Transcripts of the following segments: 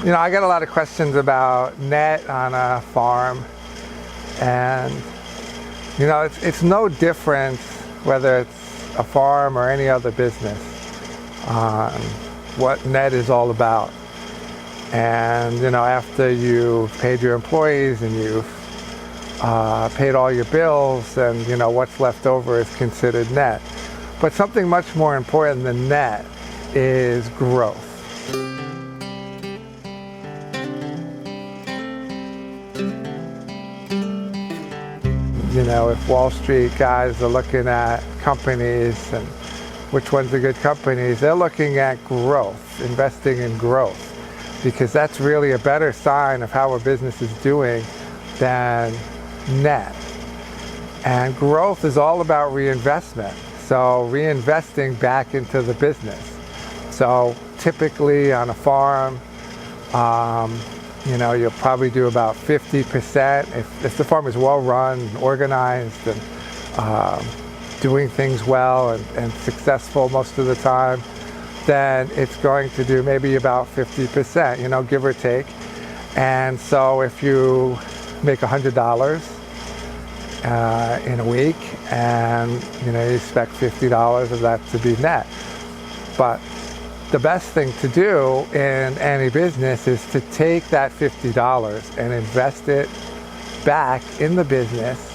I get a lot of questions about net on a farm, and it's no different whether it's a farm or any other business on what net is all about. And after you've paid your employees and you've paid all your bills, and what's left over is considered net. But something much more important than net is growth. If Wall Street guys are looking at companies and which ones are good companies, they're looking at growth, investing in growth, because that's really a better sign of how a business is doing than net. And growth is all about reinvestment, so reinvesting back into the business. So typically on a farm, you'll probably do about 50%. If the farm is well run, organized, and doing things well and successful most of the time, then it's going to do maybe about 50%, give or take. And so if you make $100 in a week, and you expect $50 of that to be net. But the best thing to do in any business is to take that $50 and invest it back in the business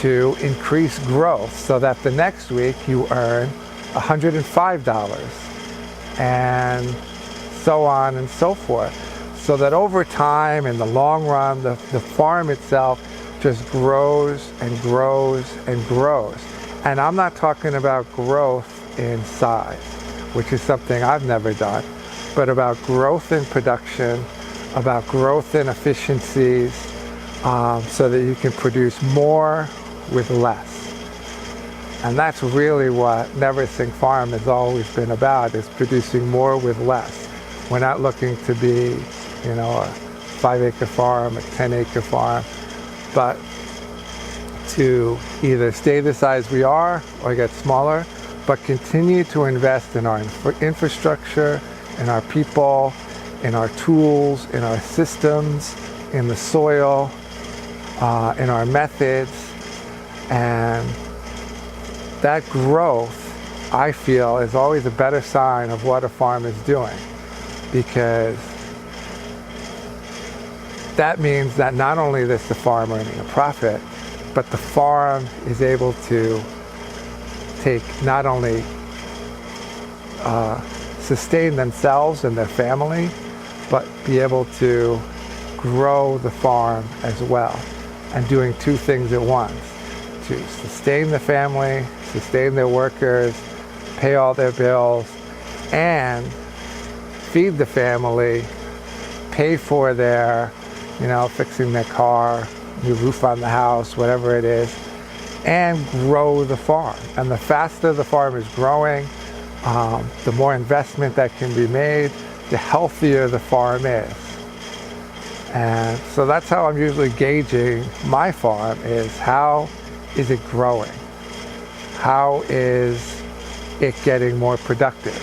to increase growth, so that the next week you earn $105, and so on and so forth. So that over time, in the long run, the farm itself just grows and grows and grows. And I'm not talking about growth in size, which is something I've never done, but about growth in production, about growth in efficiencies, so that you can produce more with less. And that's really what Neversink Farm has always been about, is producing more with less. We're not looking to be, a 5-acre farm, a 10-acre farm, but to either stay the size we are or get smaller, but continue to invest in our infrastructure, in our people, in our tools, in our systems, in the soil, in our methods. And that growth, I feel, is always a better sign of what a farm is doing, because that means that not only is the farm earning a profit, but the farm is able to not only sustain themselves and their family, but be able to grow the farm as well, and doing two things at once: to sustain the family, sustain their workers, pay all their bills, and feed the family, pay for their, fixing their car, new roof on the house, whatever it is, and grow the farm. And the faster the farm is growing, the more investment that can be made, the healthier the farm is. And so that's how I'm usually gauging my farm, is how is it growing? How is it getting more productive?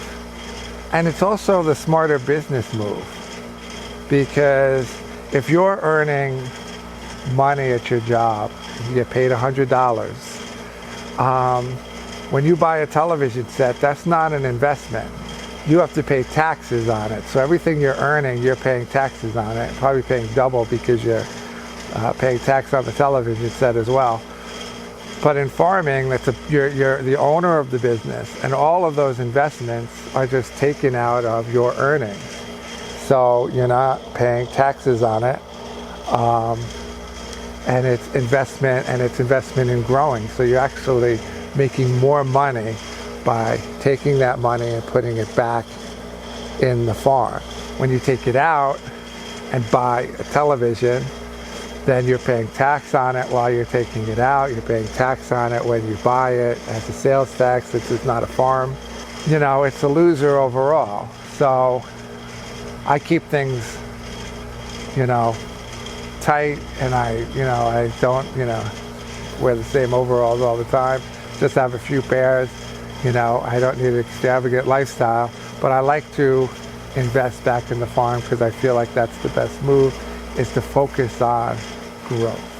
And it's also the smarter business move, because if you're earning money at your job, you get paid $100. When you buy a television set, that's not an investment. You have to pay taxes on it. So everything you're earning, you're paying taxes on it, probably paying double because you're paying tax on the television set as well. But in farming, you're the owner of the business, and all of those investments are just taken out of your earnings. So you're not paying taxes on it, and it's investment in growing. So you're actually making more money by taking that money and putting it back in the farm. When you take it out and buy a television, then you're paying tax on it while you're taking it out. You're paying tax on it when you buy it as a sales tax. This is not a farm. It's a loser overall. So I keep things, tight, and I don't, wear the same overalls all the time. Just have a few pairs. I don't need an extravagant lifestyle, but I like to invest back in the farm, because I feel like that's the best move, is to focus on growth.